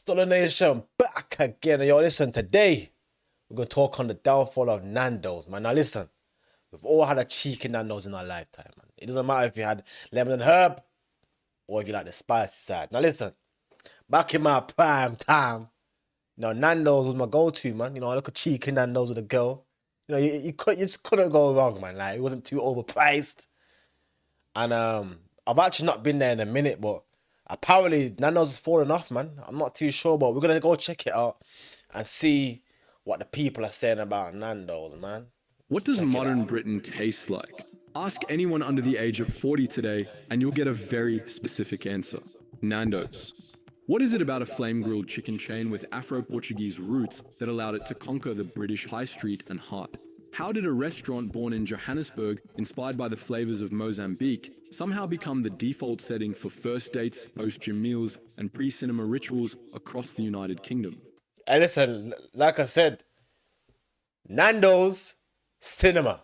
Stolen Nation back again. Yo, listen, today we're going to talk on the downfall of Nando's, man. Now, listen, we've all had a cheeky Nando's in our lifetime, man. It doesn't matter if you had lemon and herb or if you like the spicy side. Now, listen, back in my prime time, Nando's was my go-to, man. I look at cheeky Nando's with a girl. You just couldn't go wrong, man. Like, it wasn't too overpriced. And I've actually not been there in a minute, but apparently Nando's has fallen off, man. I'm not too sure, but we're gonna go check it out and see what the people are saying about Nando's, man. What does modern Britain taste like? Ask anyone under the age of 40 today, and you'll get a very specific answer. Nando's. What is it about a flame-grilled chicken chain with Afro-Portuguese roots that allowed it to conquer the British high street and heart? How did a restaurant born in Johannesburg, inspired by the flavors of Mozambique, somehow become the default setting for first dates, post-gym meals, and pre-cinema rituals across the United Kingdom? Hey, listen, like I said, Nando's cinema.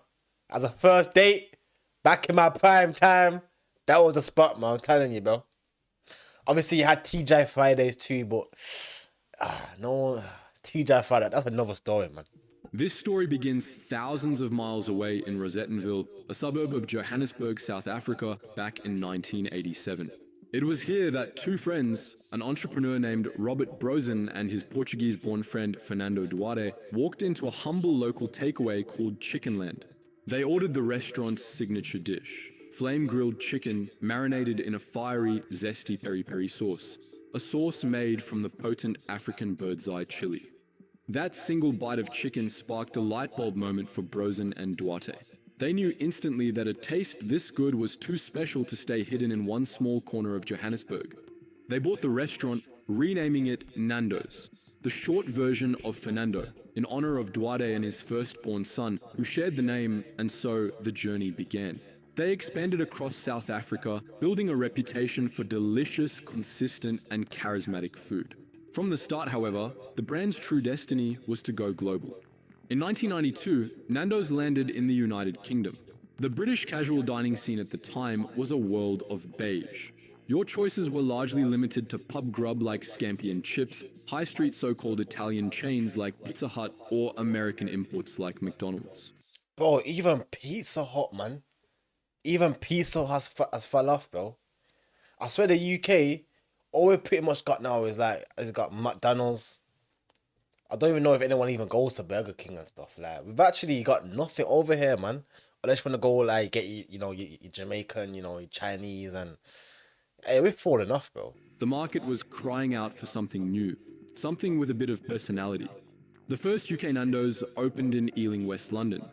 As a first date, back in my prime time, that was a spot, man. I'm telling you, bro. Obviously, you had TGI Fridays too, but no, TGI Friday, that's another story, man. This story begins thousands of miles away in Rosettenville, a suburb of Johannesburg, South Africa, back in 1987. It was here that two friends, an entrepreneur named Robert Brozen and his Portuguese-born friend Fernando Duarte, walked into a humble local takeaway called Chickenland. They ordered the restaurant's signature dish, flame-grilled chicken marinated in a fiery, zesty peri-peri sauce, a sauce made from the potent African bird's eye chili. That single bite of chicken sparked a light bulb moment for Brozen and Duarte. They knew instantly that a taste this good was too special to stay hidden in one small corner of Johannesburg. They bought the restaurant, renaming it Nando's, the short version of Fernando, in honor of Duarte and his firstborn son, who shared the name, and so the journey began. They expanded across South Africa, building a reputation for delicious, consistent, and charismatic food. From the start, however, the brand's true destiny was to go global. In 1992, Nando's landed in the United Kingdom. The British casual dining scene at the time was a world of beige. Your choices were largely limited to pub grub like Scampi and Chips, high street so-called Italian chains like Pizza Hut, or American imports like McDonald's. Bro, even Pizza Hut, man. Even Pizza has fell off, bro. I swear the UK, all we've pretty much got now is got McDonald's. I don't even know if anyone even goes to Burger King and stuff. Like, we've actually got nothing over here, man. Unless you want to go like get your Jamaican, your Chinese, and hey, we've fallen off, bro. The market was crying out for something new, something with a bit of personality. The first UK Nando's opened in Ealing, West London.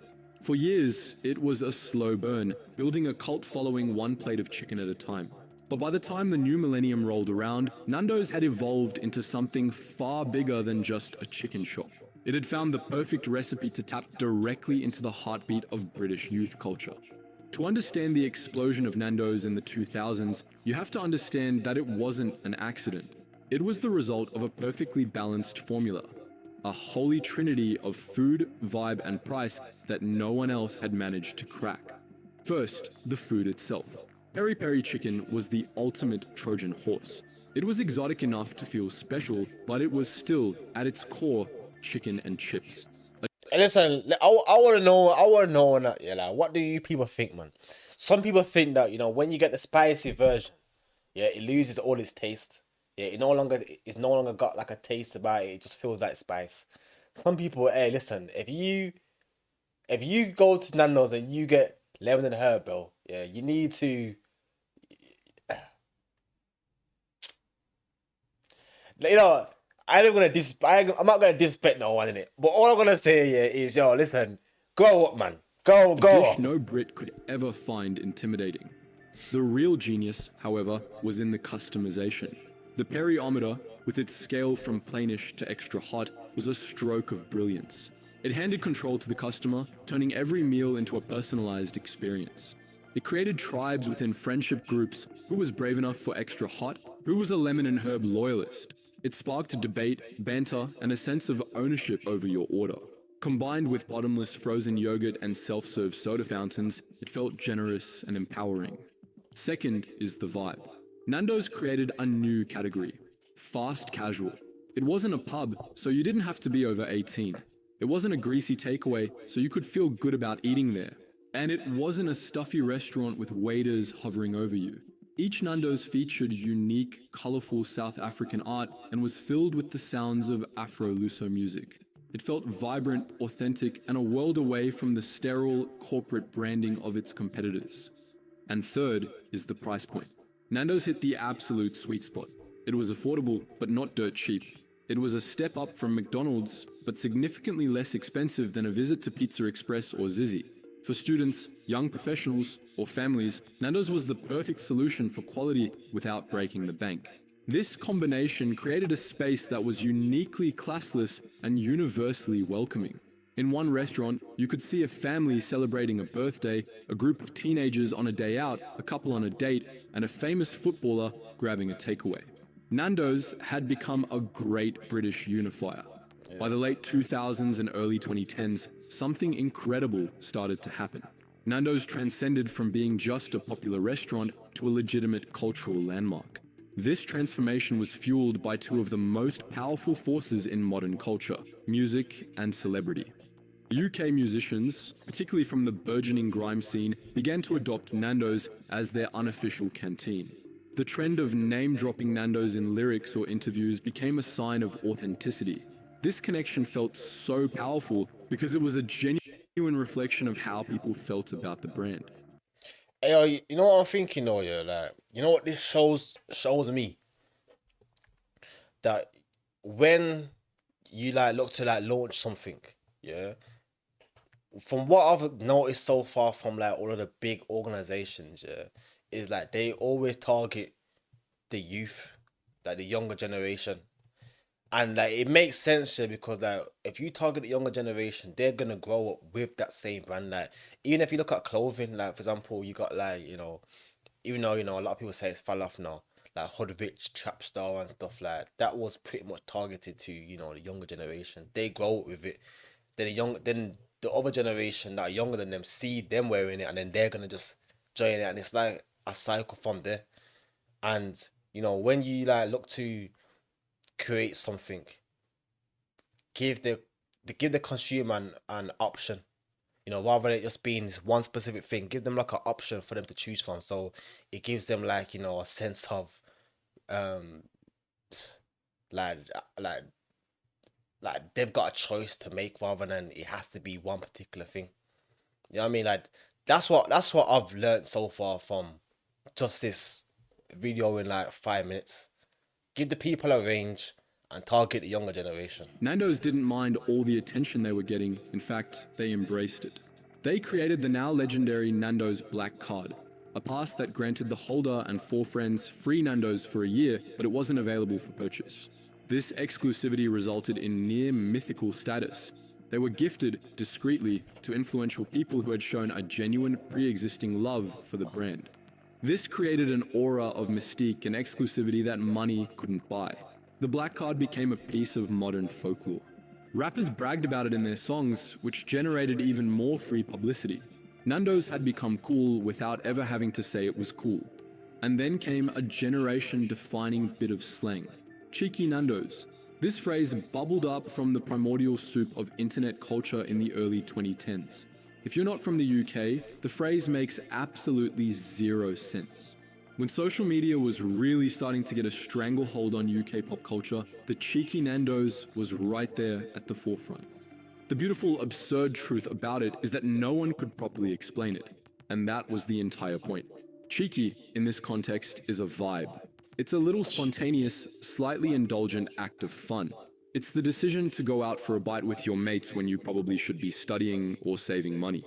For years, it was a slow burn, building a cult following one plate of chicken at a time. But by the time the new millennium rolled around, Nando's had evolved into something far bigger than just a chicken shop. It had found the perfect recipe to tap directly into the heartbeat of British youth culture. To understand the explosion of Nando's in the 2000s, you have to understand that it wasn't an accident. It was the result of a perfectly balanced formula, a holy trinity of food, vibe, and price that no one else had managed to crack. First, the food itself. Peri-peri chicken was the ultimate Trojan horse. It was exotic enough to feel special, but it was still, at its core, chicken and chips. And listen, I want to know, what do you people think, man? Some people think that, when you get the spicy version, it loses all its taste. It's no longer got like a taste about it. It just feels like spice. Some people, hey, listen, if you go to Nando's and you get lemon and herb, bro, you need to. I'm not gonna disrespect no one in it. But all I'm gonna say here is, listen, grow up, man. Go. A dish no Brit could ever find intimidating. The real genius, however, was in the customization. The periometer, with its scale from plainish to extra hot, was a stroke of brilliance. It handed control to the customer, turning every meal into a personalized experience. It created tribes within friendship groups. Who was brave enough for extra hot? Who was a lemon and herb loyalist? It sparked debate, banter, and a sense of ownership over your order. Combined with bottomless frozen yogurt and self-serve soda fountains, it felt generous and empowering. Second is the vibe. Nando's created a new category, fast casual. It wasn't a pub, so you didn't have to be over 18. It wasn't a greasy takeaway, so you could feel good about eating there. And it wasn't a stuffy restaurant with waiters hovering over you. Each Nando's featured unique, colourful South African art and was filled with the sounds of Afro-Luso music. It felt vibrant, authentic, and a world away from the sterile corporate branding of its competitors. And third is the price point. Nando's hit the absolute sweet spot. It was affordable, but not dirt cheap. It was a step up from McDonald's, but significantly less expensive than a visit to Pizza Express or Zizzy. For students, young professionals, or families, Nando's was the perfect solution for quality without breaking the bank. This combination created a space that was uniquely classless and universally welcoming. In one restaurant, you could see a family celebrating a birthday, a group of teenagers on a day out, a couple on a date, and a famous footballer grabbing a takeaway. Nando's had become a great British unifier. By the late 2000s and early 2010s, something incredible started to happen. Nando's transcended from being just a popular restaurant to a legitimate cultural landmark. This transformation was fueled by two of the most powerful forces in modern culture: music and celebrity. UK musicians, particularly from the burgeoning grime scene, began to adopt Nando's as their unofficial canteen. The trend of name-dropping Nando's in lyrics or interviews became a sign of authenticity. This connection felt so powerful because it was a genuine reflection of how people felt about the brand. Hey, yo, you know what I'm thinking though, yeah? Like, you know what this shows me? That when you like look to like launch something, yeah, from what I've noticed so far from like all of the big organizations, yeah, is like they always target the youth, like the younger generation. And like it makes sense, yeah, because like if you target the younger generation, they're gonna grow up with that same brand. Like even if you look at clothing, like for example, you got like, even though a lot of people say it's fell off now, like hood rich, trap star and stuff like that was pretty much targeted to, the younger generation. They grow up with it. Then the other generation that are younger than them see them wearing it, and then they're gonna just join it, and it's like a cycle from there. And when you like look to create something, give the consumer an option, rather than it just being this one specific thing. Give them like an option for them to choose from, so it gives them like a sense of um like like they've got a choice to make rather than it has to be one particular thing. You know what I mean? Like that's what I've learned so far from just this video in like 5 minutes. Give the people a range and target the younger generation. Nando's didn't mind all the attention they were getting. In fact, they embraced it. They created the now legendary Nando's Black Card, a pass that granted the holder and 4 friends free Nando's for a year, but it wasn't available for purchase. This exclusivity resulted in near mythical status. They were gifted discreetly to influential people who had shown a genuine pre-existing love for the brand. This created an aura of mystique and exclusivity that money couldn't buy. The Black Card became a piece of modern folklore. Rappers bragged about it in their songs, which generated even more free publicity. Nando's had become cool without ever having to say it was cool. And then came a generation-defining bit of slang: cheeky Nando's. This phrase bubbled up from the primordial soup of internet culture in the early 2010s. If you're not from the UK, the phrase makes absolutely zero sense. When social media was really starting to get a stranglehold on UK pop culture, the cheeky Nando's was right there at the forefront. The beautiful, absurd truth about it is that no one could properly explain it, and that was the entire point. Cheeky, in this context, is a vibe. It's a little spontaneous, slightly indulgent act of fun. It's the decision to go out for a bite with your mates when you probably should be studying or saving money.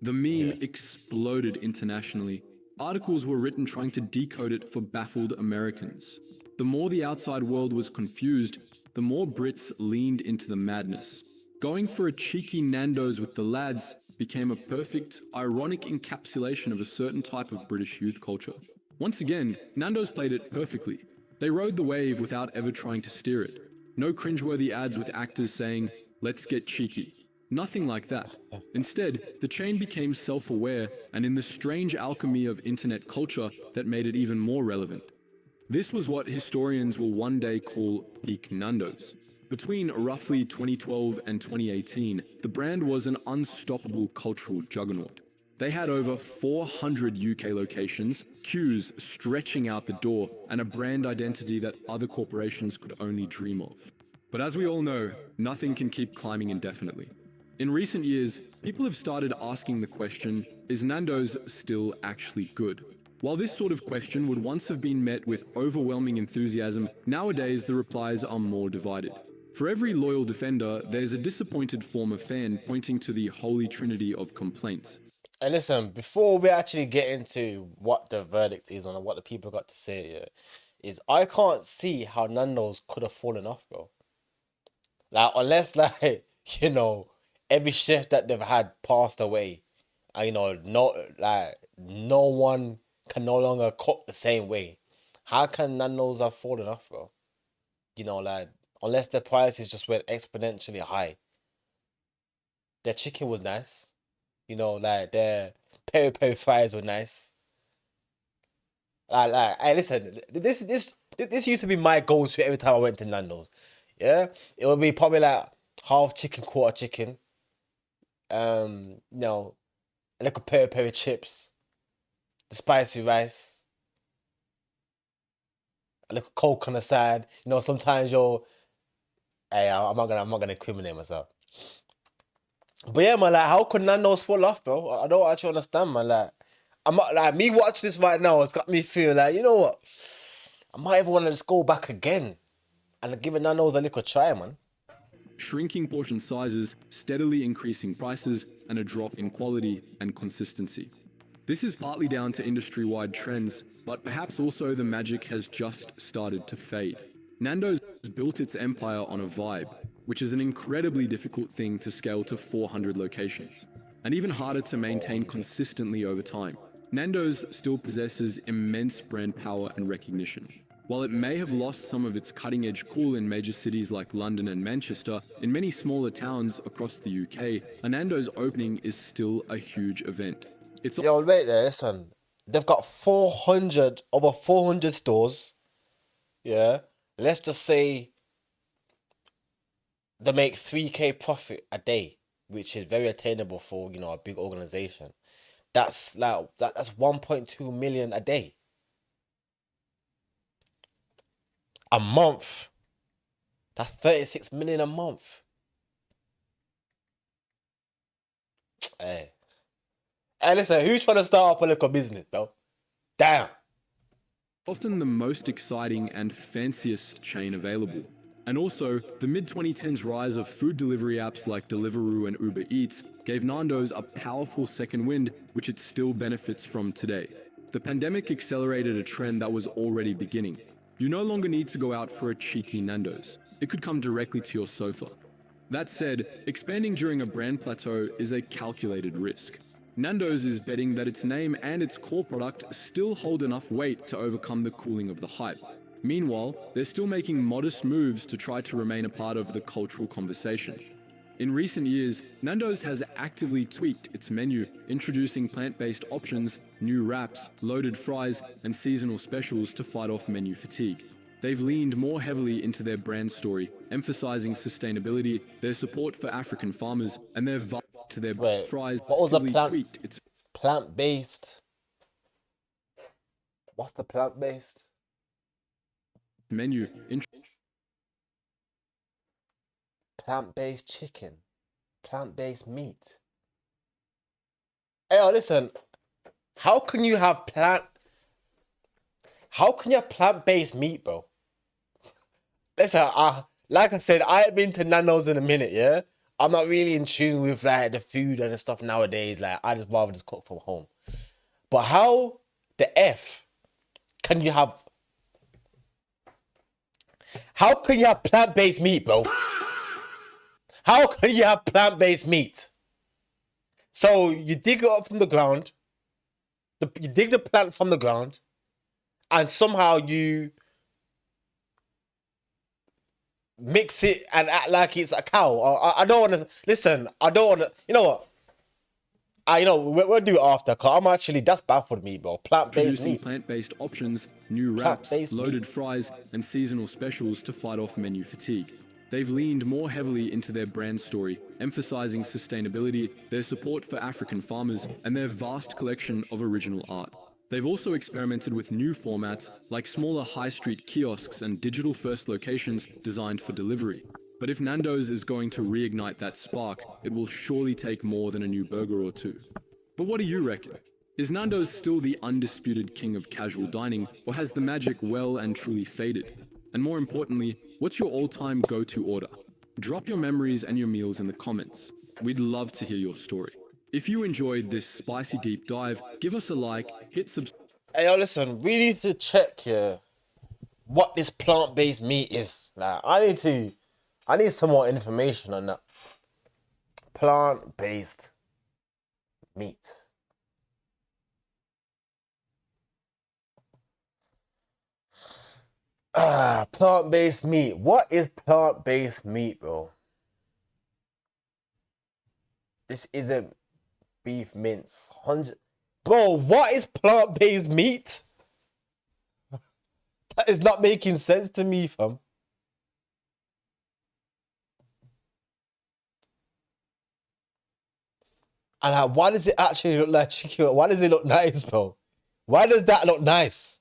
The meme exploded internationally. Articles were written trying to decode it for baffled Americans. The more the outside world was confused, the more Brits leaned into the madness. Going for a cheeky Nando's with the lads became a perfect, ironic encapsulation of a certain type of British youth culture. Once again, Nando's played it perfectly. They rode the wave without ever trying to steer it. No cringeworthy ads with actors saying, "Let's get cheeky." Nothing like that. Instead, the chain became self-aware and in the strange alchemy of internet culture that made it even more relevant. This was what historians will one day call peak Nando's. Between roughly 2012 and 2018, the brand was an unstoppable cultural juggernaut. They had over 400 UK locations, queues stretching out the door, and a brand identity that other corporations could only dream of. But as we all know, nothing can keep climbing indefinitely. In recent years, people have started asking the question, is Nando's still actually good? While this sort of question would once have been met with overwhelming enthusiasm, nowadays the replies are more divided. For every loyal defender, there's a disappointed former fan pointing to the holy trinity of complaints. And listen, before we actually get into what the verdict is on what the people got to say, yeah, is I can't see how Nando's could have fallen off, bro. Like, unless, like, you know, every chef that they've had passed away, and, you know, no one can no longer cook the same way. How can Nando's have fallen off, bro? You know, like, unless the prices just went exponentially high. Their chicken was nice. You know, like, their peri-peri fries were nice. Hey, listen, this used to be my go-to every time I went to Nando's. Yeah, it would be probably like half chicken, quarter chicken. You know, a little peri-peri chips, the spicy rice, a little Coke on the side. You know, sometimes hey, I'm not gonna incriminate myself. But yeah, man, like, how could Nando's fall off, bro? I don't actually understand, man. Like, I'm not, like, me watching this right now, it's got me feeling like, you know what? I might even want to just go back again and give Nando's a little try, man. Shrinking portion sizes, steadily increasing prices, and a drop in quality and consistency. This is partly down to industry-wide trends, but perhaps also the magic has just started to fade. Nando's built its empire on a vibe, which is an incredibly difficult thing to scale to 400 locations, and even harder to maintain consistently over time. Nando's still possesses immense brand power and recognition. While it may have lost some of its cutting-edge cool in major cities like London and Manchester, in many smaller towns across the UK, a Nando's opening is still a huge event. Yo, wait there, listen. They've got over 400 stores. Yeah. Let's just say they make 3K profit a day, which is very attainable for, you know, a big organization. That's like that's 1.2 million a day. A month. That's 36 million a month. Hey. Hey, listen, who's trying to start up a little business, bro? Damn. Often the most exciting and fanciest chain available. And also, the mid-2010s rise of food delivery apps like Deliveroo and Uber Eats gave Nando's a powerful second wind, which it still benefits from today. The pandemic accelerated a trend that was already beginning. You no longer need to go out for a cheeky Nando's. It could come directly to your sofa. That said, expanding during a brand plateau is a calculated risk. Nando's is betting that its name and its core product still hold enough weight to overcome the cooling of the hype. Meanwhile, they're still making modest moves to try to remain a part of the cultural conversation. In recent years, Nando's has actively tweaked its menu, introducing plant-based options, new wraps, loaded fries, and seasonal specials to fight off menu fatigue. They've leaned more heavily into their brand story, emphasizing sustainability, their support for African farmers, and their vibe to their fries. What was the tweaked its plant-based? What's the plant-based menu? Plant-based chicken, plant-based meat. Hey, listen, how can you have plant-based meat, bro? Listen, like I said, I ain't been to Nando's in a minute, yeah? I'm not really in tune with, like, the food and the stuff nowadays. Like, I just rather just cook from home. But how the F can you have... How can you have plant-based meat, bro? How can you have plant-based meat? So you dig it up from the ground, you dig the plant from the ground, and somehow you mix it and act like it's a cow. I don't want to, listen, I don't want to, you know what? You know, we'll do it after, cause I'm actually, that's baffled me, bro. Plant-based Introducing meat. plant-based options, new wraps, Plant-based meat. loaded fries, and seasonal specials to fight off menu fatigue. They've leaned more heavily into their brand story, emphasizing sustainability, their support for African farmers, and their vast collection of original art. They've also experimented with new formats like smaller high street kiosks and digital-first locations designed for delivery. But if Nando's is going to reignite that spark, it will surely take more than a new burger or two. But what do you reckon? Is Nando's still the undisputed king of casual dining, or has the magic well and truly faded? And more importantly, what's your all-time go-to order? Drop your memories and your meals in the comments. We'd love to hear your story. If you enjoyed this spicy deep dive, give us a like, hit subscribe. Hey, yo, listen, we need to check here what this plant-based meat is. Like, I need some more information on that. Plant-based meat. Plant-based meat. What is plant-based meat, bro? This isn't beef mince. Bro, what is plant-based meat? That is not making sense to me, fam. And why does it actually look like chicken? Why does it look nice, bro? Why does that look nice?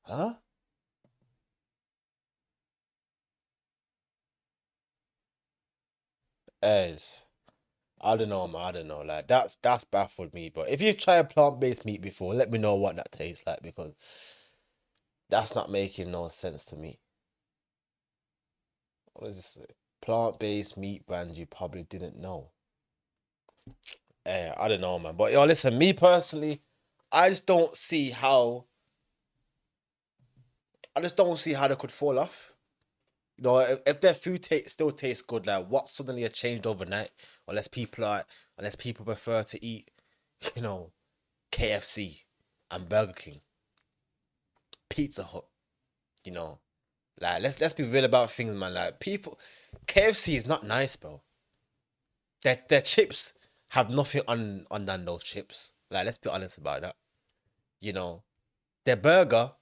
Huh? Edge. I don't know, man. I don't know. Like that's baffled me. But if you try a plant-based meat before, let me know what that tastes like, because that's not making no sense to me. What is this? Plant-based meat brand you probably didn't know. I don't know, man. But yo, listen, me personally, I just don't see how. I just don't see how they could fall off. You know, if their food still tastes good, like what suddenly has changed overnight? Unless people prefer to eat, you know, KFC and Burger King, Pizza Hut. You know, like let's be real about things, man. Like KFC is not nice, bro. Their chips have nothing on those chips. Like, let's be honest about that. You know, their burger.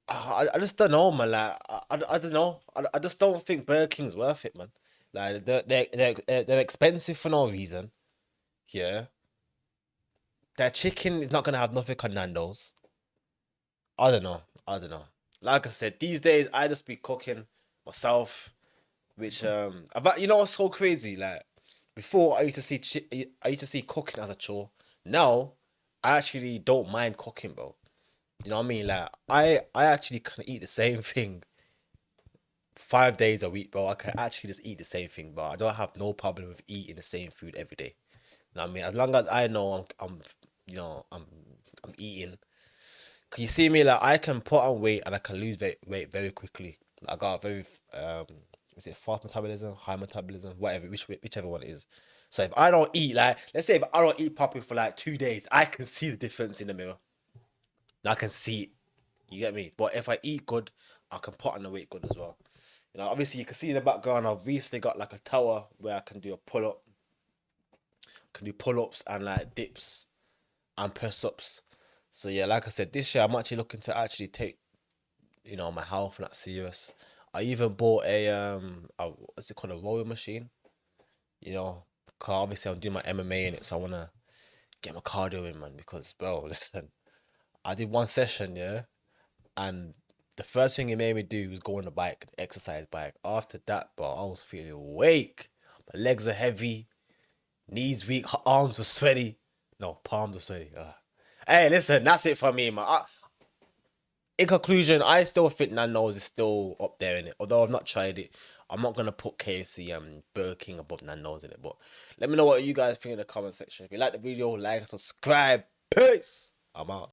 I just don't know, man. Like, I don't know. I just don't think Burger King's worth it, man. Like, they're expensive for no reason. Yeah. Their chicken is not gonna have nothing on Nando's. I don't know. Like I said, these days I just be cooking myself, which you know what's so crazy? Like, before I used to see cooking as a chore. Now I actually don't mind cooking, bro. You know what I mean? Like, I actually can eat the same thing 5 days a week, bro. I can actually just eat the same thing, bro. I don't have no problem with eating the same food every day. You know what I mean? As long as I know I'm eating. Can you see me? Like, I can put on weight and I can lose weight very quickly. Like, I got very is it fast metabolism, high metabolism, whatever, whichever one it is. So if I don't eat, like, let's say if I don't eat properly for like 2 days, I can see the difference in the mirror. I can see it. You get me? But if I eat good, I can put on the weight good as well. You know, obviously you can see in the background, I've recently got like a tower where I can do a pull-up. Can do pull-ups and like dips and press-ups. So yeah, like I said, this year I'm actually looking to actually take, you know, my health not serious. I even bought what's it called, a rowing machine. You know, cause obviously I'm doing my MMA in it, so I wanna get my cardio in, man. Because, bro, listen, I did one session, yeah, and the first thing it made me do was go on the bike, the exercise bike. After that, bro, I was feeling awake. My legs are heavy, knees weak, arms were sweaty. No, palms were sweaty. Hey, listen, that's it for me, man. In conclusion, I still think Nando's is still up there in it. Although I've not tried it, I'm not gonna put KFC and Burger King above Nando's in it. But let me know what you guys think in the comment section. If you like the video, like and subscribe. Peace. I'm out.